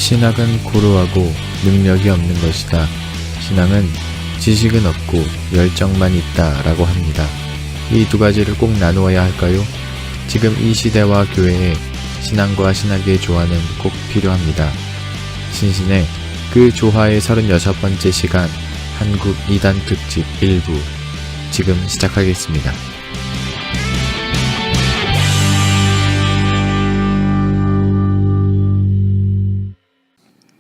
신학은 고루하고 능력이 없는 것이다. 신앙은 지식은 없고 열정만 있다 라고 합니다. 이 두 가지를 꼭 나누어야 할까요? 지금 이 시대와 교회에 신앙과 신학의 조화는 꼭 필요합니다. 신신의 그 조화의 36번째 시간 한국 이단 특집 1부 지금 시작하겠습니다.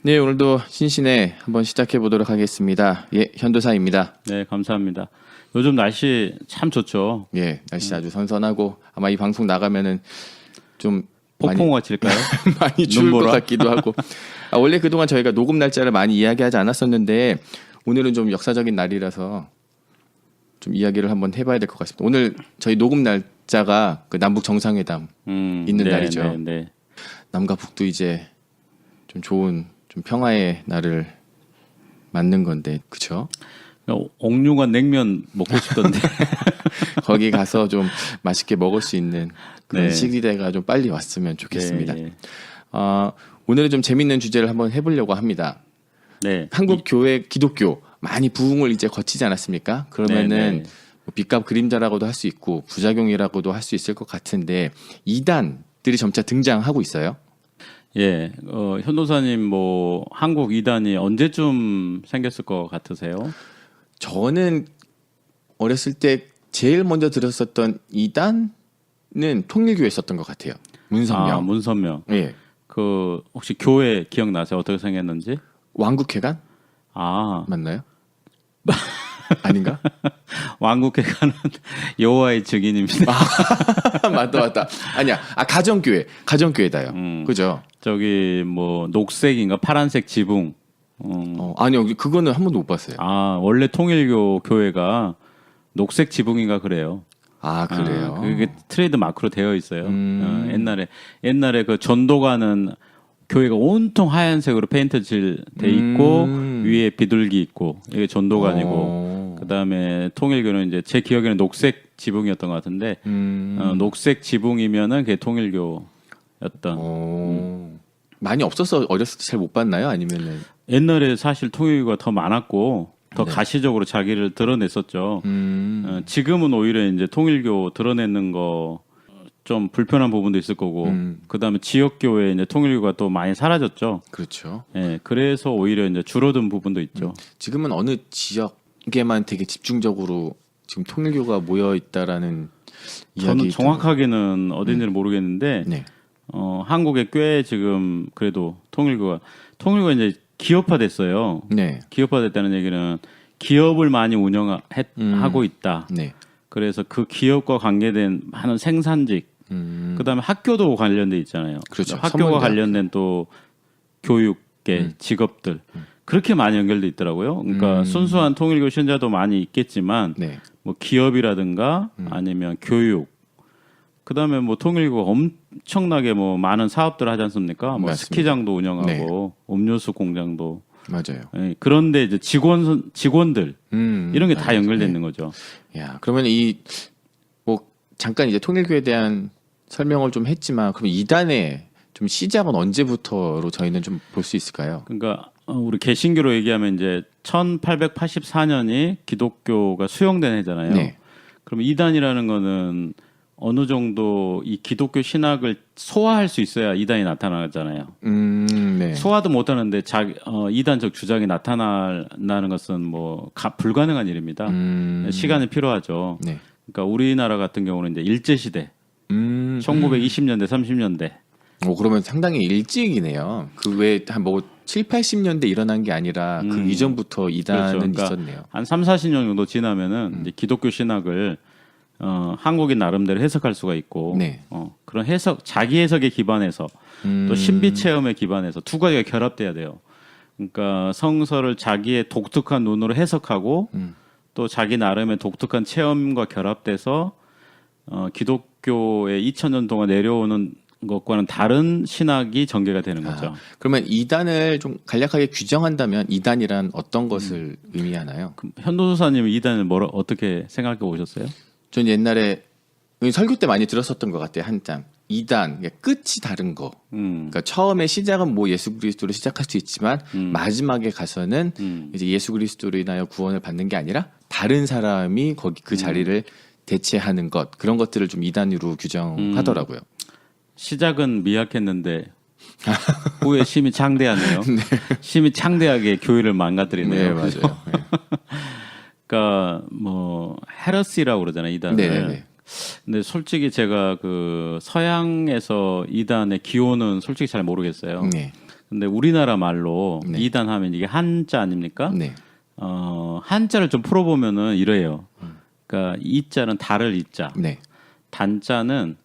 네, 오늘도 신신의 한번 시작해 보도록 하겠습니다. 예, 현도사입니다. 네, 감사합니다. 요즘 날씨 참 좋죠. 예, 날씨 아주 선선하고 아마 이 방송 나가면은 좀 폭풍우가 칠까요? 많이 추울 것 같기도 하고. 원래 그동안 저희가 녹음 날짜를 많이 이야기하지 않았었는데 오늘은 좀 역사적인 날이라서 좀 이야기를 한번 해봐야 될 것 같습니다. 오늘 저희 녹음 날짜가 그 남북 정상회담 있는 네, 날이죠. 네, 네. 남과 북도 이제 좀 좋은 좀 평화의 날을 맞는 건데, 그렇죠? 옥류관 냉면 먹고 싶던데. 거기 가서 좀 맛있게 먹을 수 있는 그런 네. 시기대가 좀 빨리 왔으면 좋겠습니다. 네, 오늘은 좀 재밌는 주제를 한번 해보려고 합니다. 네. 한국 교회 기독교 많이 부흥을 이제 거치지 않았습니까? 그러면은 네, 네. 뭐 빛과 그림자라고도 할 수 있고 부작용이라고도 할 수 있을 것 같은데 이단들이 점차 등장하고 있어요. 예, 현도사님 뭐 한국 이단이 언제쯤 생겼을 것 같으세요? 저는 어렸을 때 제일 먼저 들었었던 이단은 통일교에 있었던 것 같아요. 문선명. 아, 문선명. 예. 그 혹시 교회 기억나세요? 어떻게 생겼는지? 왕국회관 아, 맞나요? 아닌가? 왕국회관은 여호와의 증인입니다. 맞다. 아니야. 가정교회다요. 그죠? 저기 뭐 녹색인가 파란색 지붕. 아니요. 그거는 한 번도 못 봤어요. 아, 원래 통일교 교회가 녹색 지붕인가 그래요. 아, 그래요? 그게 트레이드 마크로 되어 있어요. 옛날에 그 전도가는 교회가 온통 하얀색으로 페인트 칠돼 있고 위에 비둘기 있고 이게 전도관이고 그다음에 통일교는 이제 제 기억에는 녹색 지붕이었던 것 같은데 녹색 지붕이면은 그게 통일교였던. 많이 없어서 어렸을 때 잘 못 봤나요? 아니면은 옛날에 사실 통일교가 더 많았고 더 네. 가시적으로 자기를 드러냈었죠. 지금은 오히려 이제 통일교 드러내는 거 좀 불편한 부분도 있을 거고, 그다음에 지역 교회 이제 통일교가 또 많이 사라졌죠. 그렇죠. 예, 그래서 오히려 이제 줄어든 부분도 있죠. 지금은 어느 지역에만 되게 집중적으로 지금 통일교가 모여 있다라는 저는 이야기. 정확하게는 어딘지는 모르겠는데, 네. 한국에 꽤 지금 그래도 통일교가 이제 기업화됐어요. 네. 기업화됐다는 얘기는 기업을 많이 운영하고 있다. 네. 그래서 그 기업과 관계된 많은 생산직, 그다음에 학교도 관련돼 있잖아요. 그렇죠. 학교와 선문대학교. 관련된 또 교육계 직업들 그렇게 많이 연결돼 있더라고요. 그러니까 순수한 통일교 신자도 많이 있겠지만 네. 뭐 기업이라든가 아니면 교육, 그다음에 뭐 통일교가 엄청나게 뭐 많은 사업들을 하지 않습니까? 뭐 맞습니다. 스키장도 운영하고 네. 음료수 공장도. 맞아요. 예, 그런데 이제 직원들 이런 게 다 연결돼 있는 거죠. 야, 그러면 뭐 잠깐 이제 통일교에 대한 설명을 좀 했지만 그럼 이단의 좀 시작은 언제부터로 저희는 좀 볼 수 있을까요? 그러니까 우리 개신교로 얘기하면 이제 1884년이 기독교가 수용된 해잖아요. 네. 그럼 이단이라는 거는 어느 정도 이 기독교 신학을 소화할 수 있어야 이단이 나타나잖아요. 네. 소화도 못하는데 이단적 주장이 나타나는 것은 뭐 불가능한 일입니다. 시간이 필요하죠. 네. 그러니까 우리나라 같은 경우는 이제 일제 시대, 1920년대, 30년대. 그러면 상당히 일찍이네요. 그 외에 한 뭐 7, 80년대 일어난 게 아니라 그 이전부터 이단은 그렇죠. 그러니까 있었네요. 한 3, 40년 정도 지나면은 이제 기독교 신학을 한국인 나름대로 해석할 수가 있고 네. 그런 자기 해석에 기반해서 또 신비 체험에 기반해서 두 가지가 결합돼야 돼요. 그러니까 성서를 자기의 독특한 눈으로 해석하고 또 자기 나름의 독특한 체험과 결합돼서 기독교의 2000년 동안 내려오는 것과는 다른 신학이 전개가 되는 거죠. 그러면 이단을 좀 간략하게 규정한다면 이단이란 어떤 것을 의미하나요? 그럼 현도사님은 이단을 어떻게 생각해 보셨어요? 전 옛날에 설교 때 많이 들었었던 것 같아요. 한참 이단 끝이 다른 거. 그러니까 처음에 시작은 뭐 예수 그리스도로 시작할 수 있지만 마지막에 가서는 이제 예수 그리스도로 인하여 구원을 받는 게 아니라 다른 사람이 거기 그 자리를 대체하는 것 그런 것들을 좀 이단으로 규정하더라고요. 시작은 미약했는데 후에 심히 창대하네요. 네. 심히 창대하게 교회를 망가뜨리네요. 네, 맞아요. 네. 그러니까 뭐 헤러시라고 그러잖아요, 이단을. 네. 근데 솔직히 제가 그 서양에서 이단의 기호는 솔직히 잘 모르겠어요. 네. 근데 우리나라 말로 네. 이단 하면 이게 한자 아닙니까? 네. 한자를 좀 풀어보면은 이래요. 그러니까 이자는 달을 이자, 네. 단자는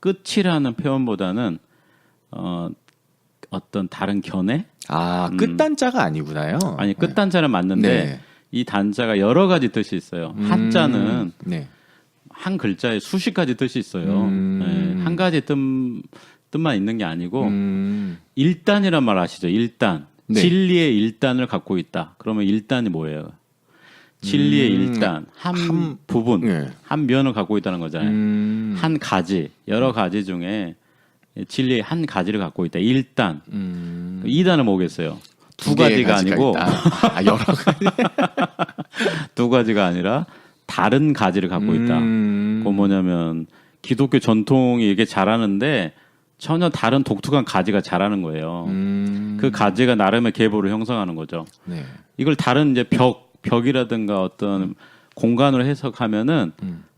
끝이라는 표현보다는 어떤 다른 견해? 끝단자가 아니구나요. 아니 끝단자는 맞는데 네. 이 단자가 여러 가지 뜻이 있어요. 한자는 네. 한 글자에 수십 가지 뜻이 있어요. 네, 한 가지 뜻만 있는 게 아니고 일단이란 말 아시죠? 일단. 네. 진리의 일단을 갖고 있다. 그러면 일단이 뭐예요? 진리의 일단, 한 부분, 네. 한 면을 갖고 있다는 거잖아요. 한 가지, 여러 가지 중에 진리의 한 가지를 갖고 있다. 일단. 이단은 뭐겠어요? 두 가지가 아니고 여러 가지. 두 가지가 아니라 다른 가지를 갖고 있다. 그건 뭐냐면 기독교 전통이 이게 자라는데 전혀 다른 독특한 가지가 자라는 거예요. 그 가지가 나름의 계보를 형성하는 거죠. 네. 이걸 다른 이제 벽이라든가 어떤 공간으로 해석하면은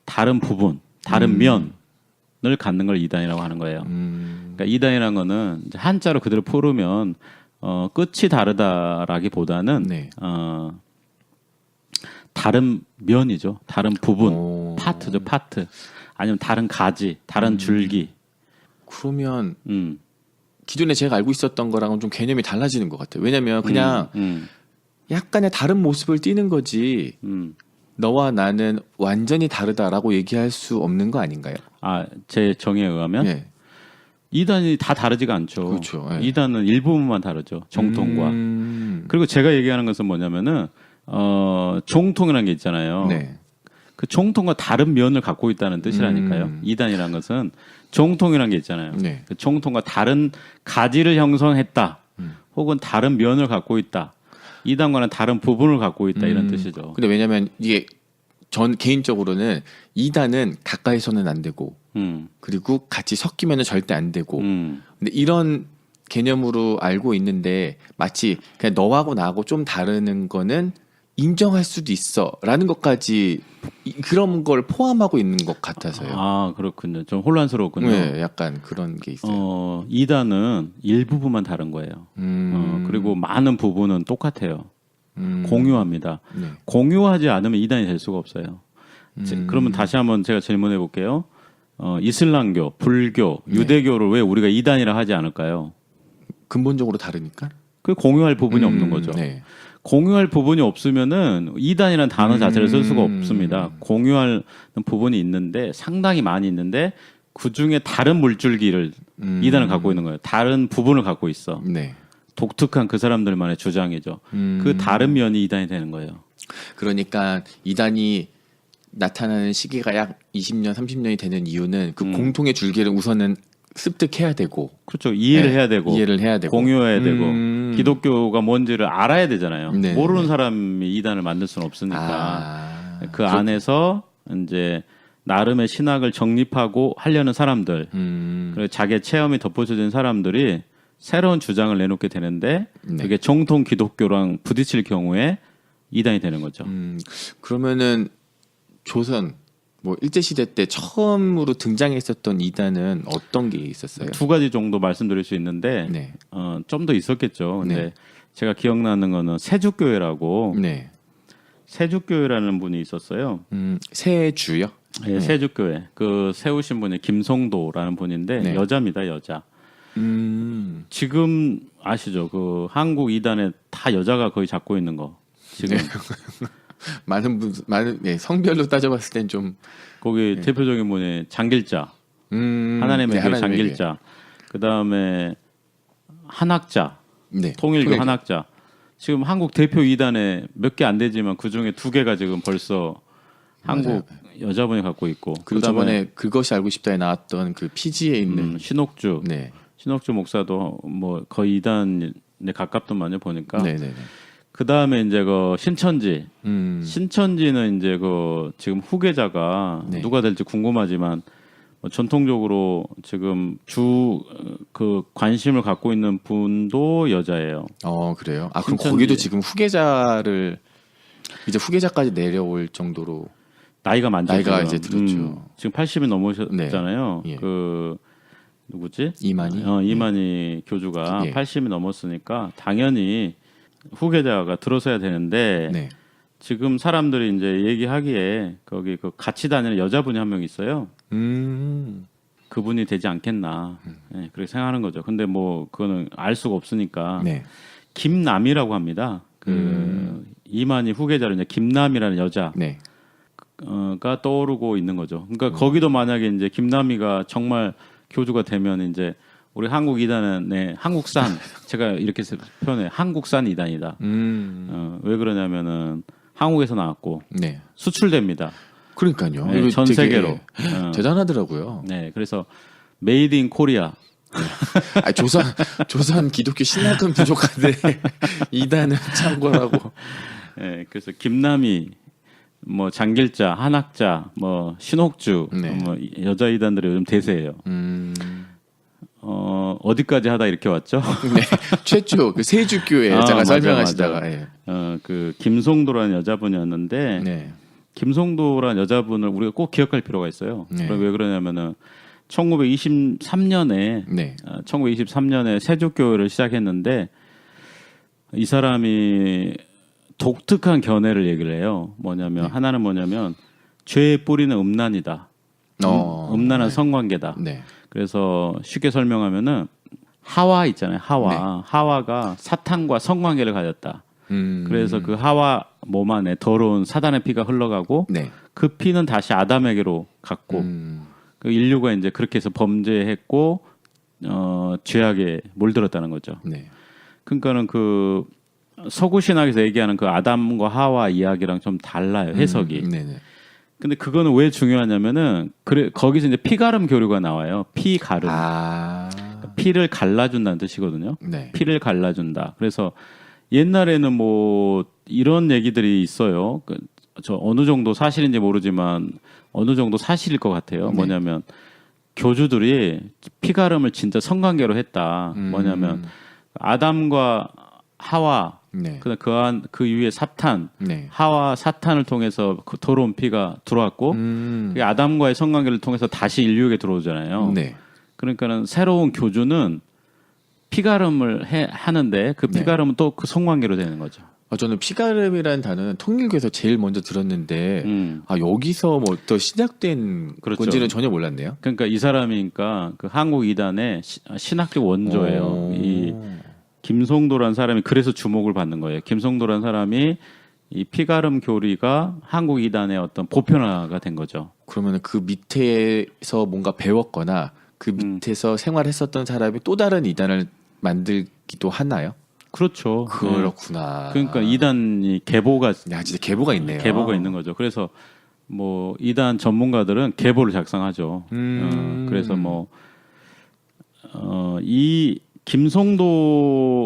다른 부분, 다른 면을 갖는 걸 이단이라고 하는 거예요. 그러니까 이단이라는 거는 이제 한자로 그대로 풀으면 끝이 다르다라기보다는 네. 다른 면이죠. 다른 부분, 파트죠, 파트. 아니면 다른 가지, 다른 줄기. 그러면 기존에 제가 알고 있었던 거랑은 좀 개념이 달라지는 것 같아요. 왜냐면 그냥 약간의 다른 모습을 띠는 거지 너와 나는 완전히 다르다라고 얘기할 수 없는 거 아닌가요? 제 정의에 의하면 네. 이단이 다 다르지가 않죠. 그렇죠. 네. 이단은 일부분만 다르죠. 정통과. 그리고 제가 얘기하는 것은 뭐냐면은 정통이라는 게 있잖아요. 네. 그 정통과 다른 면을 갖고 있다는 뜻이라니까요. 이단이라는 것은 정통이라는 게 있잖아요. 네. 그 정통과 다른 가지를 형성했다. 혹은 다른 면을 갖고 있다. 이단과는 다른 부분을 갖고 있다 이런 뜻이죠. 근데 왜냐면 이게 전 개인적으로는 이단은 가까이서는 안 되고 그리고 같이 섞이면은 절대 안 되고 근데 이런 개념으로 알고 있는데 마치 그냥 너하고 나하고 좀 다르는 거는 인정할 수도 있어라는 것까지 그런 걸 포함하고 있는 것 같아서요. 그렇군요. 좀 혼란스러웠군요. 네, 약간 그런 게 있어요. 이단은 일부분만 다른 거예요. 그리고 많은 부분은 똑같아요. 공유합니다. 네. 공유하지 않으면 이단이 될 수가 없어요. 그러면 다시 한번 제가 질문해 볼게요. 이슬람교, 불교, 유대교를 왜 우리가 이단이라 하지 않을까요? 근본적으로 다르니까. 그 공유할 부분이 없는 거죠. 네. 공유할 부분이 없으면은 이단이라는 단어 자체를 쓸 수가 없습니다. 공유할 부분이 있는데 상당히 많이 있는데 그 중에 다른 물줄기를 이단을 갖고 있는 거예요. 다른 부분을 갖고 있어. 네. 독특한 그 사람들만의 주장이죠. 그 다른 면이 이단이 되는 거예요. 그러니까 이단이 나타나는 시기가 약 20년, 30년이 되는 이유는 그 공통의 줄기를 우선은 습득해야 되고, 그렇죠. 이해를 해야 되고, 이해를 해야 되고, 공유해야 되고, 기독교가 뭔지를 알아야 되잖아요. 네, 모르는 네. 사람이 이단을 만들 수는 없으니까 그 안에서 이제 나름의 신학을 정립하고 하려는 사람들, 그리고 자기의 체험이 덧붙여진 사람들이 새로운 주장을 내놓게 되는데 네. 그게 정통 기독교랑 부딪힐 경우에 이단이 되는 거죠. 그러면은 조선 뭐 일제 시대 때 처음으로 등장했었던 이단은 어떤 게 있었어요? 두 가지 정도 말씀드릴 수 있는데 네. 좀 더 있었겠죠. 근데 네. 제가 기억나는 거는 세주교회라고 네. 세주교회라는 분이 있었어요. 세주요? 네, 세주교회. 그 세우신 분이 김성도라는 분인데 네. 여자입니다, 여자. 지금 아시죠? 그 한국 이단에 다 여자가 거의 잡고 있는 거. 지금 많은 성별로 따져봤을 땐 좀 거기 대표적인 분이 장길자, 하나님의 교회 장길자. 그 다음에 한학자, 네. 통일교 한학자. 지금 한국 대표 이단에 몇 개 안 되지만 그 중에 2개가 지금 벌써 한국 맞아요. 여자분이 갖고 있고 그리고 그다음에 저번에 그것이 알고 싶다에 나왔던 그 피지에 있는 신옥주 네. 신옥주 목사도 뭐 거의 이단에 가깝더만요 보니까. 네네네. 그 다음에 이제 그 신천지 신천지는 이제 그 지금 후계자가 네. 누가 될지 궁금하지만 뭐 전통적으로 지금 주 그 관심을 갖고 있는 분도 여자예요. 그래요. 아 그럼 신천지. 거기도 지금 후계자를 이제 후계자까지 내려올 정도로 나이가 많죠. 나이가 지금. 이제 들었죠. 지금 80이 넘으셨잖아요. 네. 예. 그 누구지? 이만희. 이만희 교주가 예. 80이 넘었으니까 당연히 후계자가 들어서야 되는데 네. 지금 사람들이 이제 얘기하기에 거기 그 같이 다니는 여자분이 한 명 있어요. 그분이 되지 않겠나 네, 그렇게 생각하는 거죠. 근데 뭐 그거는 알 수가 없으니까 네. 김남이라고 합니다. 그 이만희 후계자로 이제 김남이라는 여자가 네. 떠오르고 있는 거죠. 그러니까 거기도 만약에 이제 김남이가 정말 교주가 되면 이제 우리 한국 이단은 네, 한국산 제가 이렇게 표현해 한국산 이단이다. 왜 그러냐면은 한국에서 나왔고 네. 수출됩니다. 그러니까요. 네, 이거 전 되게 세계로. 대단하더라고요. 네, 그래서 메이드 인 코리아. 조선 기독교 신학은 부족한데 이단은 창고라고. 네, 그래서 김남희, 뭐 장길자, 한학자, 뭐 신옥주, 네. 뭐 여자 이단들이 요즘 대세예요. 어디까지 하다 이렇게 왔죠? 네. 최초 그 세주교회 제가 맞아, 설명하시다가 맞아. 예. 그 김송도라는 여자분이었는데 네. 김송도라는 여자분을 우리가 꼭 기억할 필요가 있어요. 네. 왜 그러냐면은 1923년에 네. 1923년에 세주교회를 시작했는데 이 사람이 독특한 견해를 얘기를 해요. 뭐냐면 하나는 뭐냐면 죄의 뿌리는 음란이다. 음란한 네. 성관계다. 네. 그래서 쉽게 설명하면은 하와 있잖아요. 하와. 네. 하와가 사탄과 성관계를 가졌다. 그래서 그 하와 몸 안에 더러운 사단의 피가 흘러가고 네. 그 피는 다시 아담에게로 갔고 그 인류가 이제 그렇게 해서 범죄했고 죄악에 몰들었다는 거죠. 네. 그러니까는 그 서구 신학에서 얘기하는 그 아담과 하와 이야기랑 좀 달라요. 해석이. 네네. 근데 그거는 왜 중요하냐면은 거기서 이제 피가름 교류가 나와요. 피가름. 피를 갈라준다는 뜻이거든요. 네. 피를 갈라준다. 그래서 옛날에는 뭐 이런 얘기들이 있어요. 저 어느 정도 사실인지 모르지만 어느 정도 사실일 것 같아요. 네. 뭐냐면 교주들이 피가름을 진짜 성관계로 했다. 뭐냐면 아담과 하와 네. 그 위에 사탄, 네. 하와 사탄을 통해서 그 더러운 피가 들어왔고 그게 아담과의 성관계를 통해서 다시 인류에게 들어오잖아요. 네. 그러니까는 새로운 교주는 피가름을 하는데 그 피가름은 또 그 성관계로 되는 거죠. 저는 피가름이라는 단어는 통일교에서 제일 먼저 들었는데 여기서 뭐 또 시작된 그렇죠. 건지는 전혀 몰랐네요. 그러니까 이 사람이니까 그 한국 이단의 신학적 원조예요. 이 김송도라는 사람이 그래서 주목을 받는 거예요. 김송도라는 사람이 이 피가름 교리가 한국 이단의 어떤 보편화가 된 거죠. 그러면 그 밑에서 뭔가 배웠거나 그 밑에서 생활했었던 사람이 또 다른 이단을 만들기도 하나요? 그렇죠. 그렇구나. 그러니까 이단이 계보가 야, 진짜 계보가 있네요. 계보가 있는 거죠. 그래서 뭐 이단 전문가들은 계보를 작성하죠. 그래서 뭐 이 김송도하고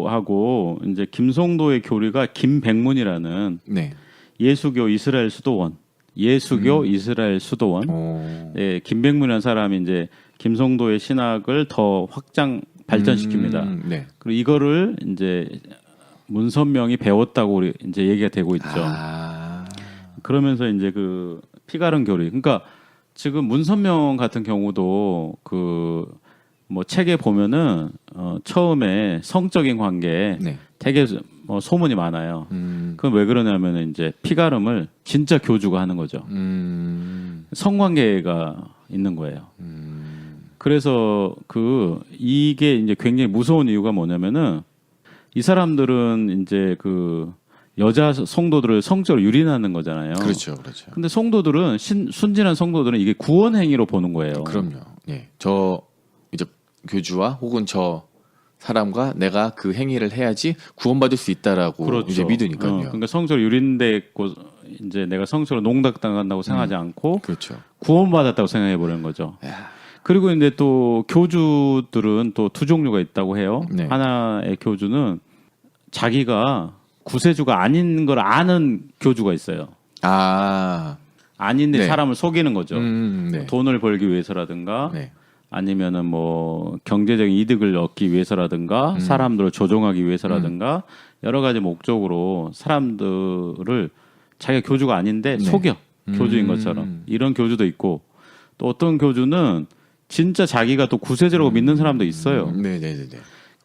이제 김송도의 교리가 김백문이라는 네. 예수교 이스라엘 수도원, 이스라엘 수도원. 예, 김백문이라는 사람이 이제 김송도의 신학을 더 확장 발전시킵니다. 네. 그리고 이거를 이제 문선명이 배웠다고 우리 이제 얘기가 되고 있죠. 그러면서 이제 그 피가름 교리. 그러니까 지금 문선명 같은 경우도 그 뭐 책에 보면은 처음에 성적인 관계 네. 되게 뭐 소문이 많아요. 그건 왜 그러냐면은 이제 피가름을 진짜 교주가 하는 거죠. 성관계가 있는 거예요. 그래서 이게 이제 굉장히 무서운 이유가 뭐냐면은 이 사람들은 이제 그 여자 성도들을 성적으로 유린하는 거잖아요. 그렇죠, 그렇죠. 근데 성도들은 순진한 성도들은 이게 구원 행위로 보는 거예요. 그럼요. 네. 저 이제 교주와 혹은 저 사람과 내가 그 행위를 해야지 구원받을 수 있다라고 그렇죠. 이제 믿으니까요. 그러니까 성소로 유린됐고 이제 내가 성소로 농락당한다고 생각하지 않고 그렇죠. 구원받았다고 생각해 보는 거죠. 야. 그리고 이제 또 교주들은 또 두 종류가 있다고 해요. 네. 하나의 교주는 자기가 구세주가 아닌 걸 아는 교주가 있어요. 아닌데 네. 사람을 속이는 거죠. 네. 돈을 벌기 위해서라든가 네. 아니면은 뭐 경제적인 이득을 얻기 위해서라든가 사람들을 조종하기 위해서라든가 여러 가지 목적으로 사람들을 자기가 교주가 아닌데 네. 속여 교주인 것처럼 이런 교주도 있고 또 어떤 교주는 진짜 자기가 또 구세주라고 믿는 사람도 있어요. 네네네.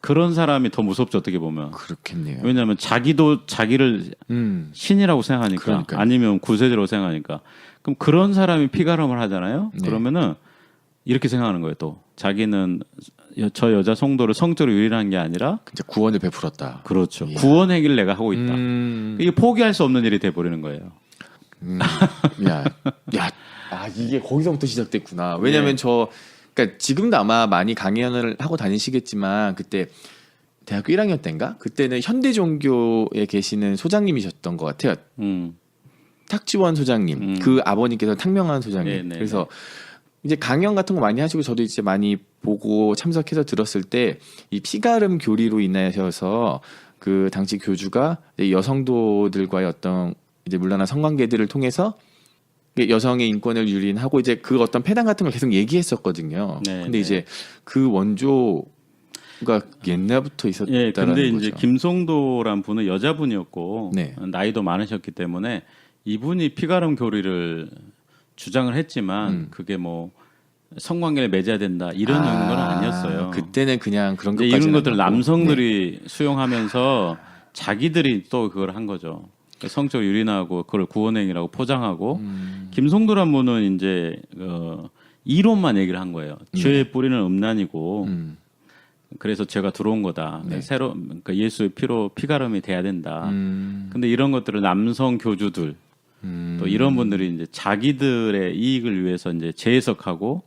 그런 사람이 더 무섭죠 어떻게 보면. 그렇겠네요. 왜냐하면 자기도 자기를 신이라고 생각하니까 그러니까요. 아니면 구세주라고 생각하니까 그럼 그런 사람이 피가름을 하잖아요. 네. 그러면은 이렇게 생각하는 거예요. 또 자기는 저 여자 성도를 성적으로 유린한 게 아니라 진짜 구원을 베풀었다. 그렇죠. 이야. 구원 행위를 내가 하고 있다. 음. 이게 포기할 수 없는 일이 돼 버리는 거예요. 야, 이게 거기서부터 시작됐구나. 왜냐면 그러니까 지금도 아마 많이 강연을 하고 다니시겠지만 그때 대학교 1학년 때인가? 그때는 현대종교에 계시는 소장님이셨던 것 같아요. 탁지원 소장님, 그 아버님께서 탁명한 소장님. 네네. 그래서 이제 강연 같은 거 많이 하시고 저도 이제 많이 보고 참석해서 들었을 때 이 피가름 교리로 인하여서 그 당시 교주가 이제 여성도들과의 어떤 이제 물란한 성관계들을 통해서 여성의 인권을 유린하고 이제 그 어떤 폐단 같은 걸 계속 얘기했었거든요. 네, 근데 네. 이제 그 원조가 옛날부터 있었다라는 예, 근데 거죠. 이제 김송도란 분은 여자분이었고 네. 나이도 많으셨기 때문에 이분이 피가름 교리를 주장을 했지만 그게 뭐 성관계를 맺어야 된다 이런 건 아니었어요. 그때는 그냥 그런 이제 것까지는 이런 것들 아니었고. 남성들이 수용하면서 자기들이 또 그걸 한 거죠. 성적으로 유린하고 그걸 구원행위라고 포장하고 김송도란 분은 이제 이론만 얘기를 한 거예요. 죄의 뿌리는 음란이고 그래서 죄가 들어온 거다. 네. 그러니까 예수의 피로 피가름이 돼야 된다. 근데 이런 것들을 남성 교주들 또 이런 분들이 이제 자기들의 이익을 위해서 이제 재해석하고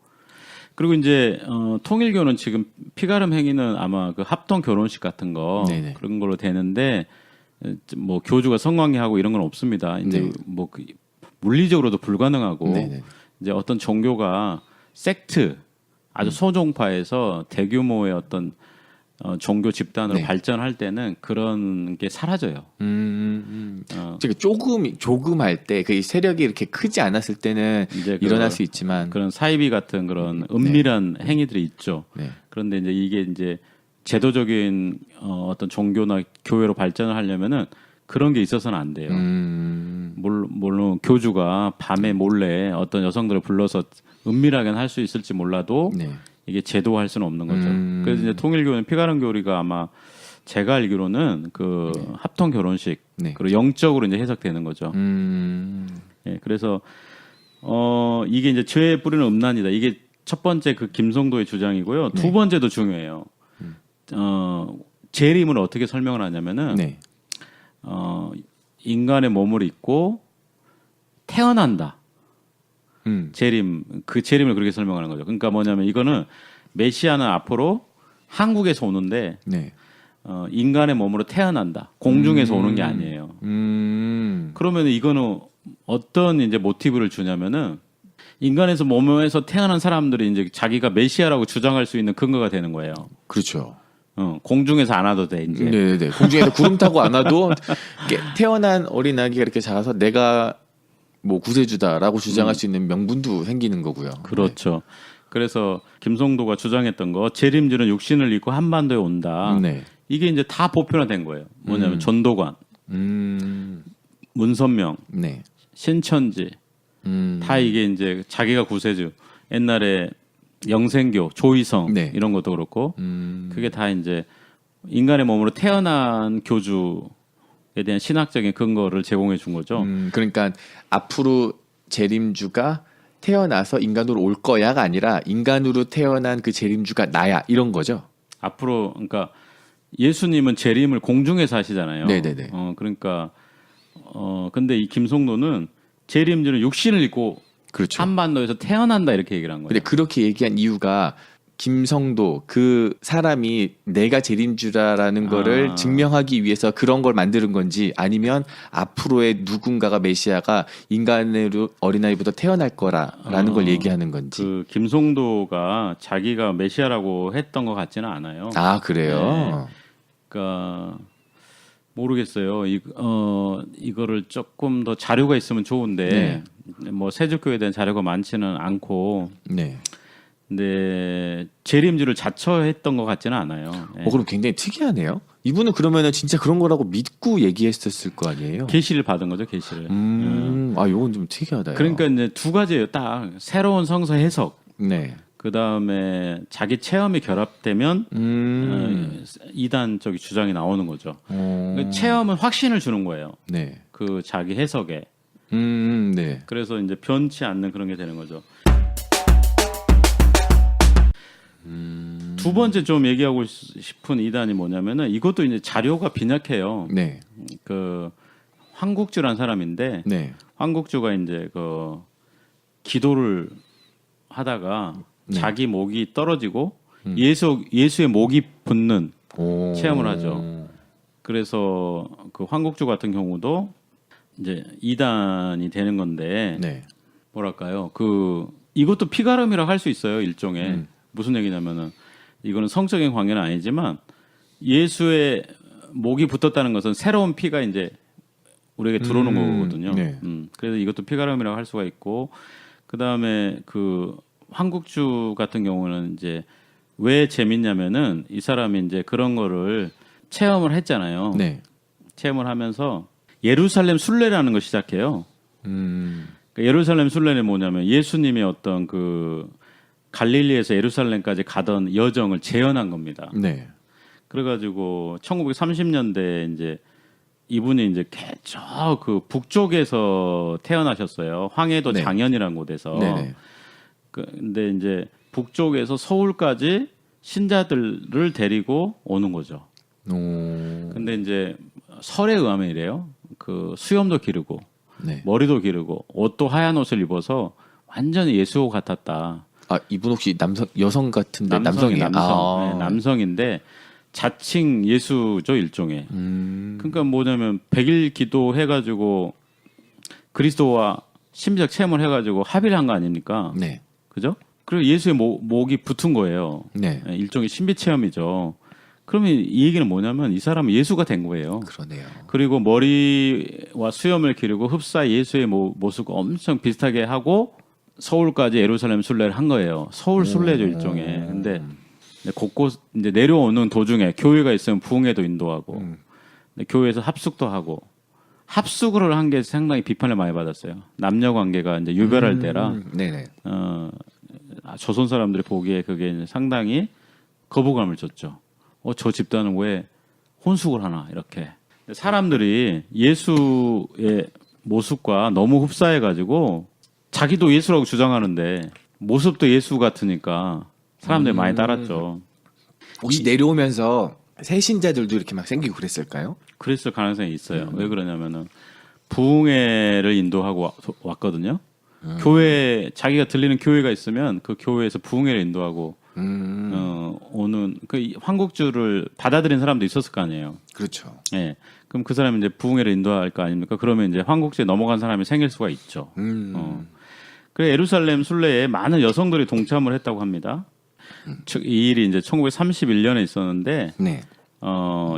그리고 이제 통일교는 지금 피가름 행위는 아마 그 합동 결혼식 같은 거 네네. 그런 걸로 되는데 뭐 교주가 성관계하고 이런 건 없습니다. 이제 네. 뭐 물리적으로도 불가능하고 네네. 이제 어떤 종교가 섹트 아주 소종파에서 대규모의 어떤 종교 집단으로 네. 발전할 때는 그런 게 사라져요. 제가 조금 할 때 그 세력이 이렇게 크지 않았을 때는 이제 일어날 수 있지만 그런 사이비 같은 그런 은밀한 행위들이 있죠. 네. 그런데 이제 이게 이제 제도적인 어떤 종교나 교회로 발전을 하려면은 그런 게 있어서는 안 돼요. 물론 교주가 밤에 몰래 어떤 여성들을 불러서 은밀하게는 할 수 있을지 몰라도 네. 이게 제도화할 수는 없는 거죠. 그래서 이제 통일교는 피가름 교리가 아마 제가 알기로는 그 합동 결혼식 네. 그리고 영적으로 이제 해석되는 거죠. 예, 그래서 이게 이제 죄의 뿌리는 음란이다. 이게 첫 번째 그 김성도의 주장이고요. 두 번째도 중요해요. 재림을 어떻게 설명을 하냐면은 네. 인간의 몸을 입고 태어난다. 재림 그 재림을 그렇게 설명하는 거죠. 그러니까 뭐냐면 이거는 메시아는 앞으로 한국에서 오는데 네. 인간의 몸으로 태어난다. 공중에서 오는 게 아니에요. 그러면 이거는 어떤 이제 모티브를 주냐면은 인간에서 몸에서 태어난 사람들이 이제 자기가 메시아라고 주장할 수 있는 근거가 되는 거예요. 그렇죠. 공중에서 안 와도 돼 이제. 네네. 공중에서 구름 타고 안 와도 태어난 어린 아기가 이렇게 자라서 내가 뭐 구세주다라고 주장할 수 있는 명분도 생기는 거고요. 그렇죠. 그래서 김성도가 주장했던 거 재림주는 육신을 입고 한반도에 온다. 네. 이게 이제 다 보편화된 거예요. 뭐냐면 전도관, 문선명, 네. 신천지 다 이게 이제 자기가 구세주. 옛날에 영생교, 조이성 네. 이런 것도 그렇고 그게 다 이제 인간의 몸으로 태어난 교주에 대한 신학적인 근거를 제공해 준 거죠. 그러니까 앞으로 재림주가 태어나서 인간으로 올 거야가 아니라 인간으로 태어난 그 재림주가 나야 이런 거죠. 앞으로 그러니까 예수님은 재림을 공중에서 하시잖아요. 네네네. 그러니까 근데 이 김성도는 재림주는 육신을 입고 그렇죠. 한반도에서 태어난다 이렇게 얘기를 한 거예요. 근데 그렇게 얘기한 이유가 김성도 그 사람이 내가 재림주라라는 거를 증명하기 위해서 그런 걸 만드는 건지 아니면 앞으로의 누군가가 메시아가 인간의 어린아이보다 태어날 거라라는 걸 얘기하는 건지. 그 김송도가 자기가 메시아라고 했던 것 같지는 않아요. 아 그래요? 네. 그러니까 모르겠어요. 이거를 조금 더 자료가 있으면 좋은데 뭐 세주교에 대한 자료가 많지는 않고. 네. 근데 재림주를 자처했던 것 같지는 않아요. 그럼 굉장히 특이하네요. 이분은 그러면은 진짜 그런 거라고 믿고 얘기했었을 거 아니에요? 계시를 받은 거죠, 계시를. 아, 요건 좀 특이하다. 그러니까 이제 두 가지예요. 딱 새로운 성서 해석. 네. 그 다음에 자기 체험이 결합되면 이단 쪽이 주장이 나오는 거죠. 그 체험은 확신을 주는 거예요. 네. 그 자기 해석에. 네. 그래서 이제 변치 않는 그런 게 되는 거죠. 두 번째 좀 얘기하고 싶은 이단이 뭐냐면은 이것도 이제 자료가 빈약해요. 네. 그 황국주란 사람인데 네. 황국주가 이제 그 기도를 하다가 자기 목이 떨어지고 예수의 목이 붙는 체험을 하죠. 그래서 그 황국주 같은 경우도 이제 이단이 되는 건데 네. 뭐랄까요? 그 이것도 피가름이라고 할 수 있어요, 일종의. 무슨 얘기냐면은 이거는 성적인 관계는 아니지만 예수의 목이 붙었다는 것은 새로운 피가 이제 우리에게 들어오는 거거든요. 네. 그래서 이것도 피가름이라고 할 수가 있고 그 다음에 그 황국주 같은 경우는 이제 왜 재밌냐면은 이 사람이 이제 그런 거를 체험을 했잖아요. 네. 체험을 하면서 예루살렘 순례라는 걸 시작해요. 그러니까 예루살렘 순례는 뭐냐면 예수님이 어떤 그 갈릴리에서 예루살렘까지 가던 여정을 재현한 겁니다. 네. 그래가지고 1930년대에 이제 이분이 이제 저 그 북쪽에서 태어나셨어요. 황해도 네. 장현이라는 곳에서. 네네. 근데 이제 북쪽에서 서울까지 신자들을 데리고 오는 거죠. 근데 이제 설에 의하면 이래요. 그 수염도 기르고 네. 머리도 기르고 옷도 하얀 옷을 입어서 완전히 예수 같았다. 아 이분 혹시 여성 같은데 남성이에요? 네, 남성인데 자칭 예수죠 일종의. 그러니까 뭐냐면 100일 기도해가지고 그리스도와 심지어 체험을 해가지고 합의를 한 거 아닙니까? 네. 그죠? 그리고 예수의 목이 붙은 거예요. 네. 일종의 신비 체험이죠. 그러면 이 얘기는 뭐냐면 이 사람은 예수가 된 거예요. 그러네요. 그리고 머리와 수염을 기르고 흡사 예수의 모습과 엄청 비슷하게 하고 서울까지 예루살렘 순례를 한 거예요. 서울 순례죠 일종의. 근데 곳곳 이제 내려오는 도중에 교회가 있으면 부흥회도 인도하고 교회에서 합숙도 하고 합숙을 한 게 상당히 비판을 많이 받았어요. 남녀 관계가 이제 유별할 때라 네네. 조선 사람들이 보기에 그게 이제 상당히 거부감을 줬죠. 저 집단은 왜 혼숙을 하나 이렇게. 사람들이 예수의 모습과 너무 흡사해가지고 자기도 예수라고 주장하는데 모습도 예수 같으니까 사람들이 많이 따랐죠. 혹시 내려오면서 새 신자들도 이렇게 막 생기고 그랬을까요? 그랬을 가능성이 있어요. 왜 그러냐면은 부흥회를 인도하고 왔거든요. 교회 자기가 들리는 교회가 있으면 그 교회에서 부흥회를 인도하고 오는 그 황국주를 받아들인 사람도 있었을 거 아니에요. 그렇죠. 예. 그럼 그 사람이 이제 부흥회를 인도할 거 아닙니까? 그러면 이제 황국주에 넘어간 사람이 생길 수가 있죠. 그래 예루살렘 순례에 많은 여성들이 동참을 했다고 합니다. 이 일이 이제 1931년에 있었는데 네.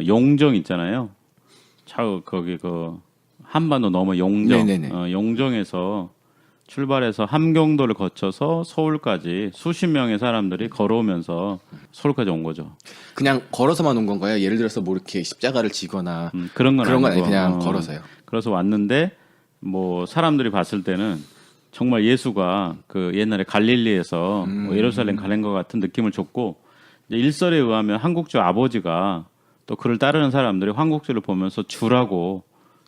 용정 있잖아요. 거기 그 한반도 넘어 용정, 용정에서 출발해서 함경도를 거쳐서 서울까지 수십 명의 사람들이 걸어오면서 서울까지 온 거죠. 그냥 걸어서만 온 건가요? 예를 들어서 뭐 이렇게 십자가를 지거나 그런 건 아니고 그냥 걸어서요. 그래서 왔는데 뭐 사람들이 봤을 때는 정말 예수가 그 옛날에 갈릴리에서 뭐 예루살렘 가는 것 같은 느낌을 줬고 이제 일설에 의하면 황국주 아버지가 또 그를 따르는 사람들이 황국주를 보면서 주라고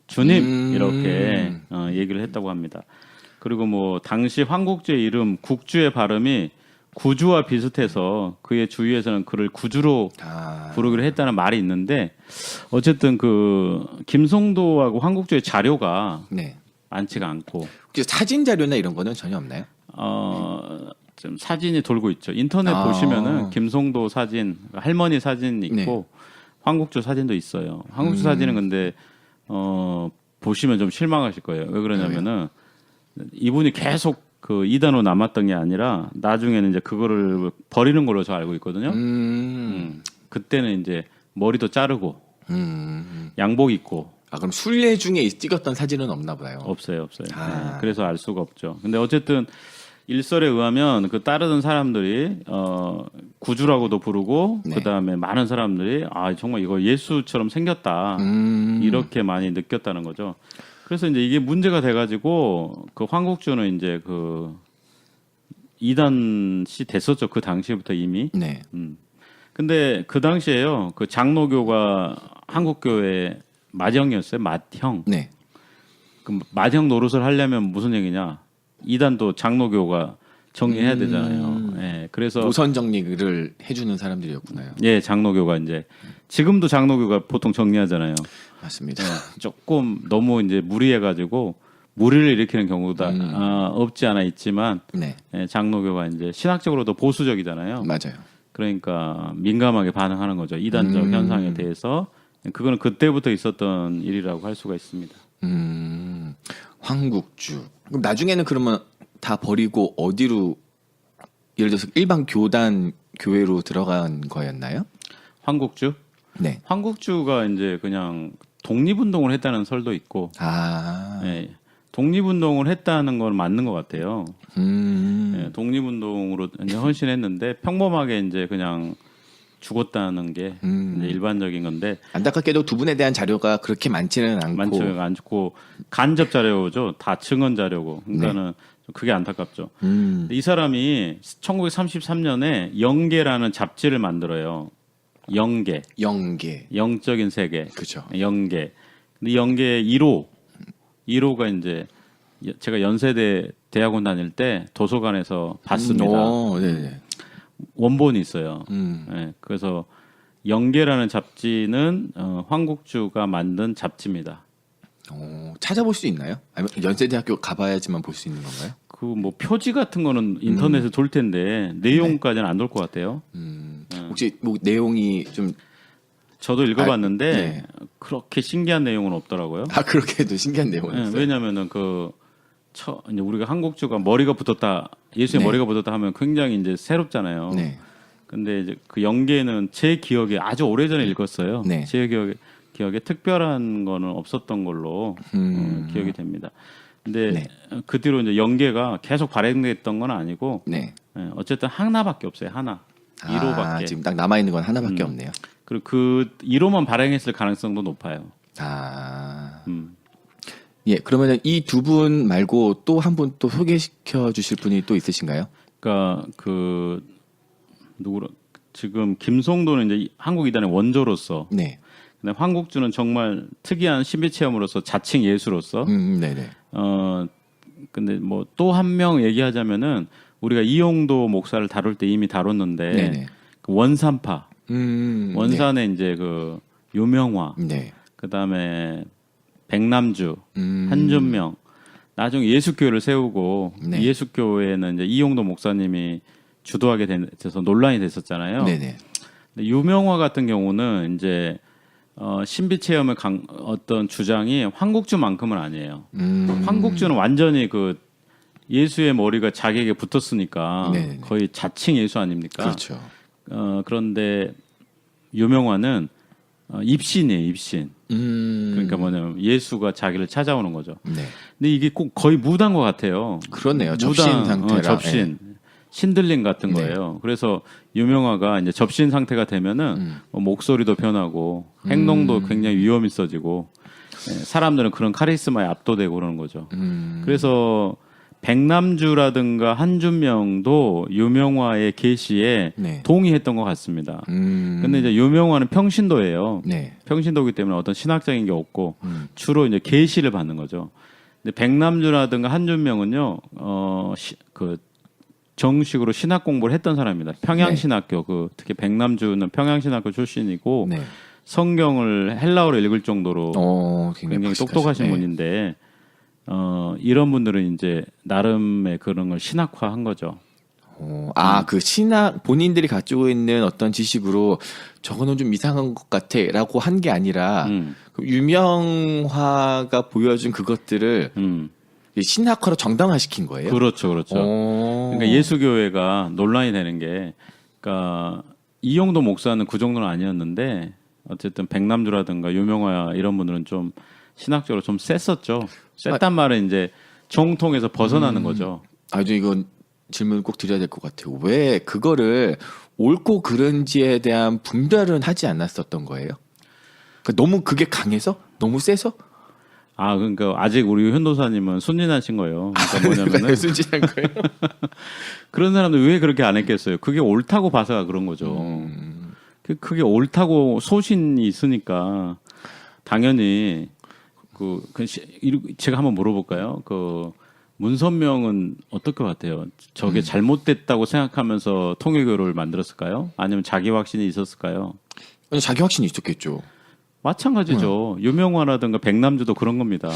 주님 이렇게 얘기를 했다고 합니다. 그리고 뭐 당시 황국주의 이름 국주의 발음이 구주와 비슷해서 그의 주위에서는 그를 구주로 부르기로 했다는 말이 있는데 어쨌든 그 김성도하고 황국주의 자료가 많지가 않고 사진 자료나 이런 거는 전혀 없나요? 좀 사진이 돌고 있죠. 인터넷 보시면은 김송도 사진, 할머니 사진 있고 네. 황국주 사진도 있어요. 황국주 사진은 근데 보시면 좀 실망하실 거예요. 왜 그러냐면은 이분이 계속 그 이단으로 남았던 게 아니라 나중에는 이제 그거를 버리는 걸로 저 알고 있거든요. 그때는 이제 머리도 자르고 양복 입고. 아 그럼 순례 중에 찍었던 사진은 없나 봐요. 없어요. 네, 그래서 알 수가 없죠. 근데 어쨌든 일설에 의하면 그 따르던 사람들이 구주라고도 부르고 네. 그다음에 많은 사람들이 아 정말 이거 예수처럼 생겼다 이렇게 많이 느꼈다는 거죠. 그래서 이제 이게 문제가 돼가지고 그 황국주는 이제 그 이단시 됐었죠. 그 당시부터 이미. 네. 근데 그 당시에요. 그 장로교가 한국교회 맏형이었어요. 맏형. 네. 그 맏형 노릇을 하려면 무슨 얘기냐? 이단도 장로교가 정리해야 되잖아요. 예, 그래서 노선 정리를 해주는 사람들이었구나요. 예, 장로교가 이제 지금도 장로교가 보통 정리하잖아요. 맞습니다. 조금 너무 이제 무리해가지고 무리를 일으키는 경우도 없지 않아 있지만 네. 예, 장로교가 이제 신학적으로도 보수적이잖아요. 맞아요. 그러니까 민감하게 반응하는 거죠. 이단적 현상에 대해서 그거는 그때부터 있었던 일이라고 할 수가 있습니다. 황국주. 그럼 나중에는 그러면 다 버리고 어디로 예를 들어서 일반 교단 교회로 들어간 거였나요? 황국주? 네. 황국주가 이제 그냥 독립운동을 했다는 설도 있고, 아. 예, 독립운동을 했다는 건 맞는 것 같아요. 음. 예, 독립운동으로 이제 헌신했는데 평범하게 이제 그냥 죽었다는 게 이제 일반적인 건데 안타깝게도 두 분에 대한 자료가 그렇게 많지는 않고 많지가 않고 간접 자료죠. 다 증언 자료고. 그러니까는 좀 그게 안타깝죠. 근데 이 사람이 1933년에 영계라는 잡지를 만들어요. 영계. 영계. 영적인 세계. 그죠. 영계. 근데 영계 1호가 이제 제가 연세대 대학원 다닐 때 도서관에서 봤습니다. 네네. 원본이 있어요. 예, 그래서 영계라는 잡지는 황국주가 만든 잡지입니다. 찾아볼 수 있나요? 아니면 연세대학교 가봐야지만 볼 수 있는 건가요? 그 뭐 표지 같은 거는 인터넷에 돌 텐데 내용까지는 안 돌 것 같아요. 혹시 뭐 내용이 좀 저도 읽어봤는데 네. 그렇게 신기한 내용은 없더라고요. 그렇게도 신기한 예, 내용이었어요. 왜냐하면은 이제 우리가 한국주가 머리가 붙었다, 예수의 네. 머리가 붙었다 하면 굉장히 이제 새롭잖아요. 네. 근데 이제 그 영계는 제 기억에 아주 오래전에 읽었어요. 네. 제 기억에 특별한 거는 없었던 걸로 기억이 됩니다. 근데 네. 그 뒤로 이제 영계가 계속 발행됐던 건 아니고 네. 어쨌든 하나밖에 없어요. 하나. 1호밖에. 지금 딱 남아 있는 건 하나밖에 없네요. 그리고 그 1호만 발행했을 가능성도 높아요. 예, 그러면 이 두 분 말고 또 한 분 또 소개시켜 주실 분이 또 있으신가요? 그러니까 그 누구로 지금 김송도는 이제 한국 이단의 원조로서, 네. 근데 황국주는 정말 특이한 신비 체험으로서 자칭 예수로서, 네네. 근데 뭐 또 한 명 얘기하자면은 우리가 이용도 목사를 다룰 때 이미 다뤘는데 네네. 그 원산파, 원산의 네. 이제 그 유명화, 네. 그다음에 백남주, 한준명, 나중에 예수교회를 세우고 네. 예수교회는 이제 이용도 목사님이 주도하게 돼서 논란이 됐었잖아요. 네네. 근데 유명화 같은 경우는 이제 신비 체험의 어떤 주장이 황국주만큼은 아니에요. 황국주는 완전히 그 예수의 머리가 자기에게 붙었으니까 네네. 거의 자칭 예수 아닙니까? 그렇죠. 그런데 유명화는 입신이에요, 입신. 그러니까 뭐냐면 예수가 자기를 찾아오는 거죠. 네. 근데 이게 꼭 거의 무단 것 같아요. 그렇네요. 접신 상태라. 접신. 신들림 같은 네. 거예요. 그래서 유명화가 이제 접신 상태가 되면은 목소리도 변하고 행동도 굉장히 위험 있어지고 사람들은 그런 카리스마에 압도되고 그러는 거죠. 그래서 백남주라든가 한준명도 유명화의 계시에 네. 동의했던 것 같습니다. 근데 이제 유명화는 평신도예요. 네. 평신도이기 때문에 어떤 신학적인 게 없고 주로 이제 계시를 받는 거죠. 근데 백남주라든가 한준명은요, 그 정식으로 신학 공부를 했던 사람입니다. 평양신학교, 특히 백남주는 평양신학교 출신이고 네. 성경을 헬라어로 읽을 정도로 굉장히 똑똑하신 네. 분인데 이런 분들은 이제 나름의 그런 걸 신학화한 거죠. 그 신학 본인들이 가지고 있는 어떤 지식으로 저거는 좀 이상한 것 같아라고 한 게 아니라 그 유명화가 보여준 그것들을 신학화로 정당화시킨 거예요. 그렇죠, 그렇죠. 그러니까 예수교회가 논란이 되는 게, 그러니까 이용도 목사는 그 정도는 아니었는데 어쨌든 백남주라든가 유명화 이런 분들은 좀 신학적으로 좀 셌었죠. 셌단 말은 이제 정통에서 벗어나는 거죠. 아주 이건 질문 꼭 드려야 될 것 같아요. 왜 그거를 옳고 그른지에 대한 분별은 하지 않았었던 거예요? 그러니까 너무 그게 강해서? 너무 세서? 그러니까 아직 우리 현도사님은 순진하신 거예요. 그러니까 뭐냐면은 순진한 거예요? 그런 사람들 왜 그렇게 안 했겠어요? 그게 옳다고 봐서 그런 거죠. 그게 옳다고 소신이 있으니까 당연히 제가 한번 물어볼까요? 문선명은 어떨 것 같아요? 저게 잘못됐다고 생각하면서 통일교를 만들었을까요? 아니면 자기 확신이 있었을까요? 자기 확신이 있었겠죠. 마찬가지죠. 유명화라든가 백남주도 그런 겁니다.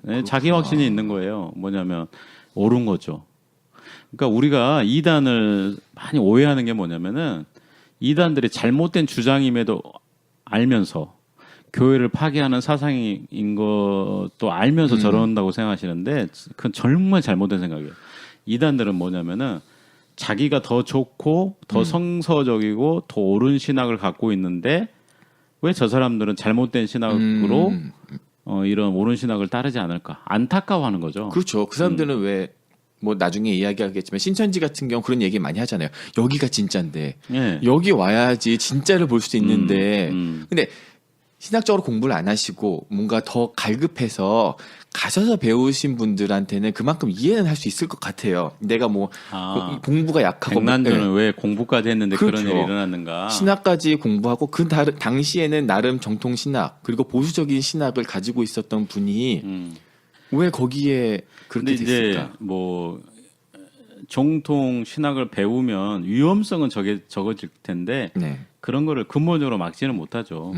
네, 자기 확신이 있는 거예요. 뭐냐면 옳은 거죠. 그러니까 우리가 이단을 많이 오해하는 게 뭐냐면은 이단들이 잘못된 주장임에도 알면서 교회를 파괴하는 사상인 것도 알면서 저런다고 생각하시는데 그건 정말 잘못된 생각이에요. 이단들은 뭐냐면은 자기가 더 좋고 더 성서적이고 더 옳은 신학을 갖고 있는데 왜 저 사람들은 잘못된 신학으로 이런 옳은 신학을 따르지 않을까 안타까워하는 거죠. 그렇죠. 그 사람들은 왜 뭐 나중에 이야기하겠지만 신천지 같은 경우 그런 얘기 많이 하잖아요. 여기가 진짜인데 여기 와야지 진짜를 볼 수 있는데 근데 신학적으로 공부를 안 하시고 뭔가 더 갈급해서 가셔서 배우신 분들한테는 그만큼 이해는 할 수 있을 것 같아요. 내가 뭐 공부가 약하고 백난주는 왜 공부까지 했는데 그렇죠. 그런 일이 일어났는가. 신학까지 공부하고 당시에는 나름 정통 신학 그리고 보수적인 신학을 가지고 있었던 분이 왜 거기에 그렇게 됐을까? 이제 뭐 정통 신학을 배우면 위험성은 적어질 텐데 그런 거를 근본적으로 막지는 못하죠.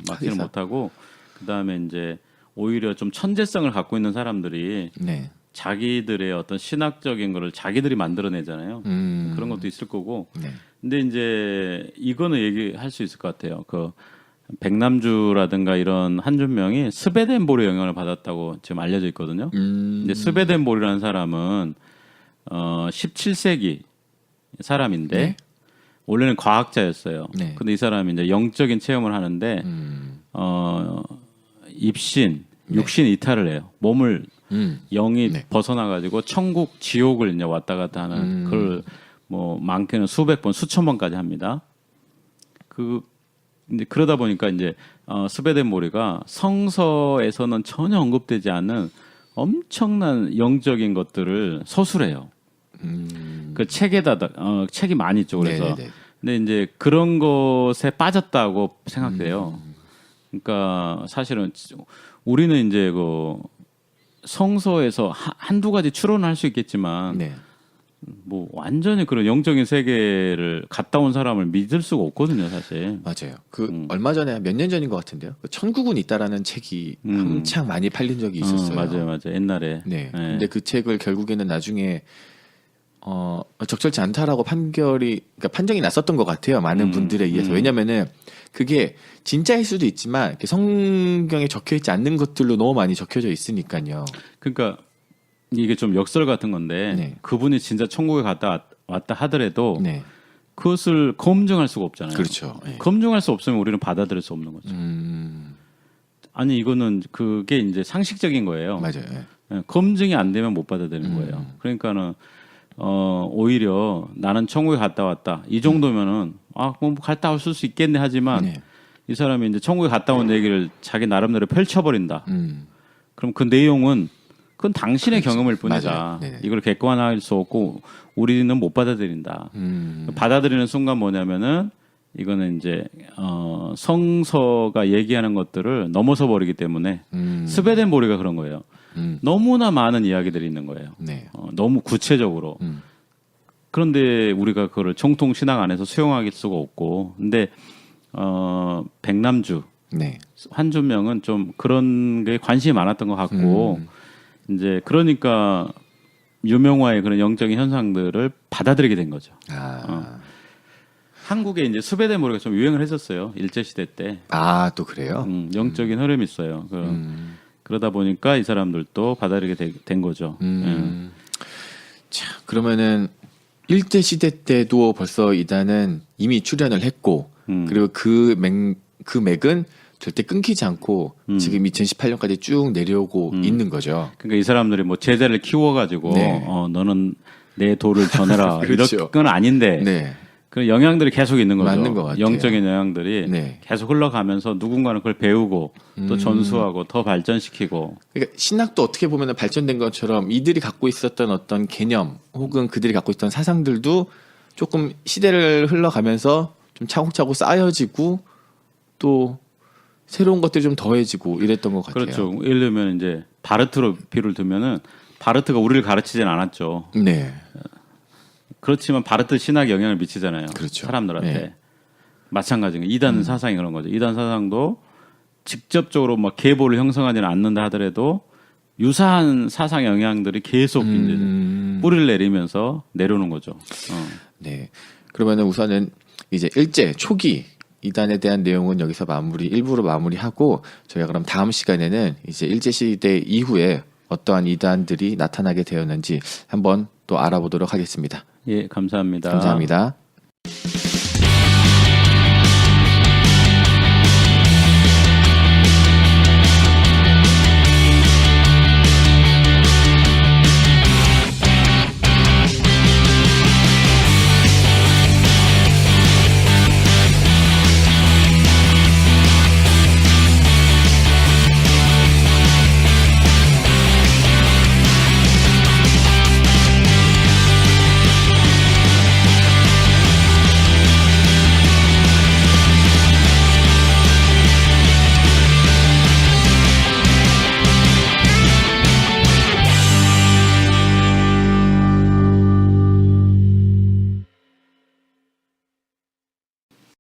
막지는 못하고 그다음에 이제 오히려 좀 천재성을 갖고 있는 사람들이 자기들의 어떤 신학적인 거를 자기들이 만들어내잖아요. 그런 것도 있을 거고. 근데 이제 이거는 얘기할 수 있을 것 같아요. 백남주라든가 이런 한준명이 스베덴볼의 영향을 받았다고 지금 알려져 있거든요. 근데 스베덴볼이라는 사람은 17세기 사람인데 원래는 과학자였어요. 근데 이 사람이 이제 영적인 체험을 하는데 입신, 육신 이탈을 해요. 몸을 영이 벗어나 가지고 천국, 지옥을 이제 왔다 갔다 하는 그걸 뭐 많게는 수백 번, 수천 번까지 합니다. 근데 그러다 보니까 이제 스베덴보리가 성서에서는 전혀 언급되지 않은 엄청난 영적인 것들을 서술해요. 그 책에다 책이 많이 있죠. 그래서 근데 이제 그런 것에 빠졌다고 생각돼요. 그러니까 사실은 우리는 이제 성서에서 한두 가지 추론할 수 있겠지만 뭐 완전히 그런 영적인 세계를 갔다 온 사람을 믿을 수가 없거든요, 사실. 맞아요. 얼마 전에 몇 년 전인 것 같은데요. 천국은 있다라는 책이 한창 많이 팔린 적이 있었어요. 맞아요. 옛날에. 근데 그 책을 결국에는 나중에 적절치 않다라고 판정이 났었던 것 같아요. 많은 분들에 의해서. 왜냐면은 그게 진짜일 수도 있지만 성경에 적혀 있지 않는 것들로 너무 많이 적혀져 있으니까요. 그러니까 이게 좀 역설 같은 건데 그분이 진짜 천국에 갔다 왔다 하더라도 그것을 검증할 수가 없잖아요. 그렇죠. 검증할 수 없으면 우리는 받아들일 수 없는 거죠. 아니 이거는 그게 이제 상식적인 거예요. 맞아요. 검증이 안 되면 못 받아들이는 거예요. 그러니까는 오히려 나는 천국에 갔다 왔다 이 정도면은 뭐 갔다 왔을 수 있겠네 하지만 이 사람이 이제 천국에 갔다 온 얘기를 자기 나름대로 펼쳐버린다. 그럼 그 내용은 그건 당신의 경험일 뿐이다. 이걸 객관화할 수 없고 우리는 못 받아들인다. 받아들이는 순간 뭐냐면은 이거는 이제 성서가 얘기하는 것들을 넘어서 버리기 때문에 스베덴보리가 그런 거예요. 너무나 많은 이야기들이 있는 거예요. 너무 구체적으로. 그런데 우리가 그거를 정통 신학 안에서 수용할 수가 없고, 근데 백남주, 한준명은 좀 그런 게 관심이 많았던 것 같고, 이제 그러니까 유명화의 그런 영적인 현상들을 받아들이게 된 거죠. 한국에 이제 수배대모리가 좀 유행을 했었어요. 일제시대 때. 또 그래요? 영적인 흐름이 있어요. 그러다 보니까 이 사람들도 받아들이게 된 거죠. 자, 그러면은 일제 시대 때도 벌써 이단은 이미 출연을 했고 그리고 그 맥은 절대 끊기지 않고 지금 2018년까지 쭉 내려오고 있는 거죠. 그러니까 이 사람들이 뭐 제자를 키워가지고 네. 너는 내 도를 전해라 그렇죠. 이런 건 아닌데 네. 그런 영향들이 계속 있는 거죠. 맞는 것 같아요. 영적인 영향들이 네. 계속 흘러가면서 누군가는 그걸 배우고 또 전수하고 더 발전시키고. 그러니까 신학도 어떻게 보면 발전된 것처럼 이들이 갖고 있었던 어떤 개념 혹은 그들이 갖고 있던 사상들도 조금 시대를 흘러가면서 좀 차곡차곡 쌓여지고 또 새로운 것들이 좀 더해지고 이랬던 것 같아요. 그렇죠. 예를 들면 이제 바르트로 비를 두면은 바르트가 우리를 가르치진 않았죠. 네. 그렇지만 바르트 신학에 영향을 미치잖아요. 그렇죠. 사람들한테. 네. 마찬가지인 거예요. 이단 사상이 그런 거죠. 이단 사상도 직접적으로 막 계보를 형성하지는 않는다 하더라도 유사한 사상 영향들이 계속 이제 뿌리를 내리면서 내려오는 거죠. 네. 그러면은 우선은 이제 일제 초기 이단에 대한 내용은 여기서 일부러 마무리하고 저희가 그럼 다음 시간에는 이제 일제 시대 이후에 어떠한 이단들이 나타나게 되었는지 한번 또 알아보도록 하겠습니다. 예, 감사합니다. 감사합니다.